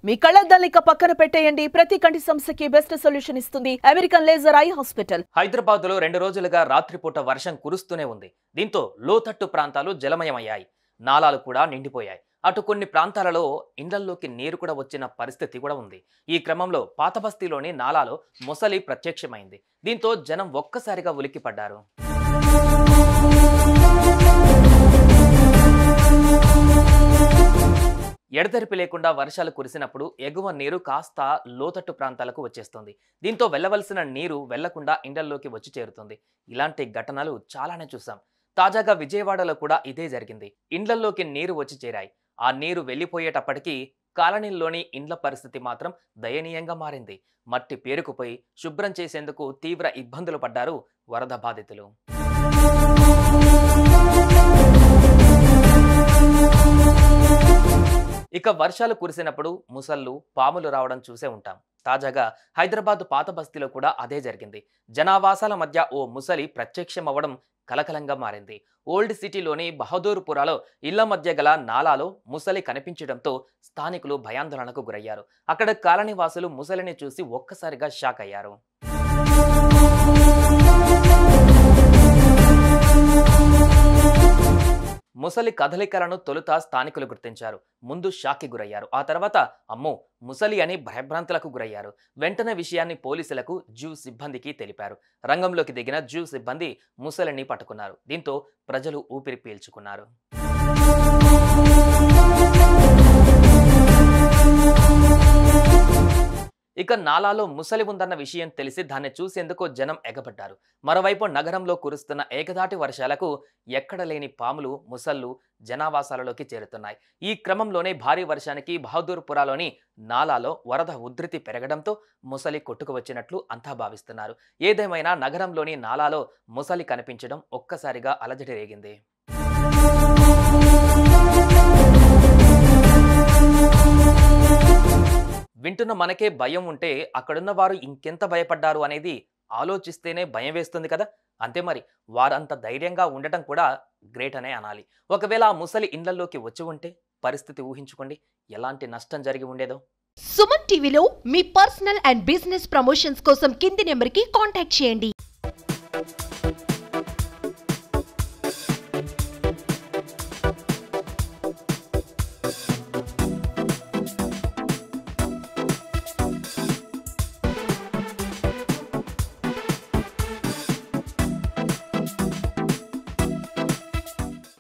మీ కళ్ళద్దాలిక పక్కన పెట్టేయండి. ప్రతి కంటి సమస్యకి బెస్ట్ సొల్యూషన్ ఇస్తుంది American laser eye hospital. Hyderabad లో 2 రోజులుగా రాత్రిపూట వర్షం కురుస్తూనే ఉంది. దీంతో లోతట్టు ప్రాంతాలు జలమయమయ్యాయి. నాలాలు కూడా నిండిపోయాయి. అటు కొన్ని ప్రాంతాలలో ఇండ్లల్లోకి నీరు కూడా వచ్చిన పరిస్థితి కూడా ఉంది. ఈ క్రమంలో పాతబస్తీలోని నాలాలో మొసలి ప్రత్యక్షమైంది. దీంతో జనం ఒక్కసారిగా ఉలిక్కిపడ్డారు. ఎడతెరిపి లేకుండా వర్షాలు కురిసినప్పుడు ఎగువ నీరు కాస్త లోతట్టు ప్రాంతాలకు వచ్చేస్తుంది. దీంతో వెళ్లవలసిన నీరు వెళ్లకుండా ఇండ్లల్లోకి వచ్చి చేరుతుంది. ఇలాంటి ఘటనలు చాలానే చూసాం. తాజాగా విజయవాడలో కూడా ఇదే జరిగింది. ఇండ్లల్లోకి నీరు వచ్చి చేరాయి. ఆ నీరు వెళ్లిపోయేటప్పటికీ కాలనీల్లోని ఇండ్ల పరిస్థితి మాత్రం దయనీయంగా మారింది. మట్టి పేరుకుపోయి శుభ్రం చేసేందుకు తీవ్ర ఇబ్బందులు పడ్డారు వరద బాధితులు. ఇక వర్షాలు కురిసినప్పుడు ముసళ్ళు, పాములు రావడం చూసే ఉంటాం. తాజాగా హైదరాబాద్ పాత బస్తీలో కూడా అదే జరిగింది. జనావాసాల మధ్య ఓ ముసలి ప్రత్యక్షమవ్వడం కలకలంగా మారింది. ఓల్డ్ సిటీలోని బహదూర్పురాలో ఇళ్ల మధ్య గల నాలాలో ముసలి కనిపించడంతో స్థానికులు భయాందోళనకు గురయ్యారు. అక్కడ కాలనీ వాసులు ముసలిని చూసి ఒక్కసారిగా షాక్ అయ్యారు. ముసలి కదలికలను తొలుత స్థానికులు గుర్తించారు. ముందు షాక్కి గురయ్యారు. ఆ తర్వాత అమ్మో ముసలి అని భయభ్రాంతులకు గురయ్యారు. వెంటనే విషయాన్ని పోలీసులకు, జూ సిబ్బందికి తెలిపారు. రంగంలోకి దిగిన జూ సిబ్బంది ముసలిని పట్టుకున్నారు. దీంతో ప్రజలు ఊపిరి పీల్చుకున్నారు. ఇక నాలాలో ముసలి ఉందన్న విషయం తెలిసి దాన్ని చూసేందుకు జనం ఎగబడ్డారు. మరోవైపు నగరంలో కురుస్తున్న ఏకధాటి వర్షాలకు ఎక్కడ లేని పాములు, ముసళ్ళు జనావాసాలలోకి చేరుతున్నాయి. ఈ క్రమంలోనే భారీ వర్షానికి బహదూర్పురాలోని నాలాలో వరద ఉధృతి పెరగడంతో ముసలి కొట్టుకువచ్చినట్లు అంతా భావిస్తున్నారు. ఏదేమైనా నగరంలోని నాలాలో ముసలి కనిపించడం ఒక్కసారిగా అలజడి రేగింది. వింటున్న మనకే భయం ఉంటే అక్కడున్న వారు ఇంకెంత భయపడ్డారు అనేది ఆలోచిస్తేనే భయం వేస్తుంది కదా. అంతే మరి, వారంత ధైర్యంగా ఉండటం కూడా గ్రేట్ అనే అనాలి. ఒకవేళ ఆ ముసలి ఇండ్లలోకి వచ్చి ఉంటే పరిస్థితి ఊహించుకోండి, ఎలాంటి నష్టం జరిగి ఉండేదో. సుమన్ టీవీలో మీ పర్సనల్ అండ్ బిజినెస్ ప్రమోషన్స్ కోసం కింది నెంబర్కి కాంటాక్ట్ చేయండి.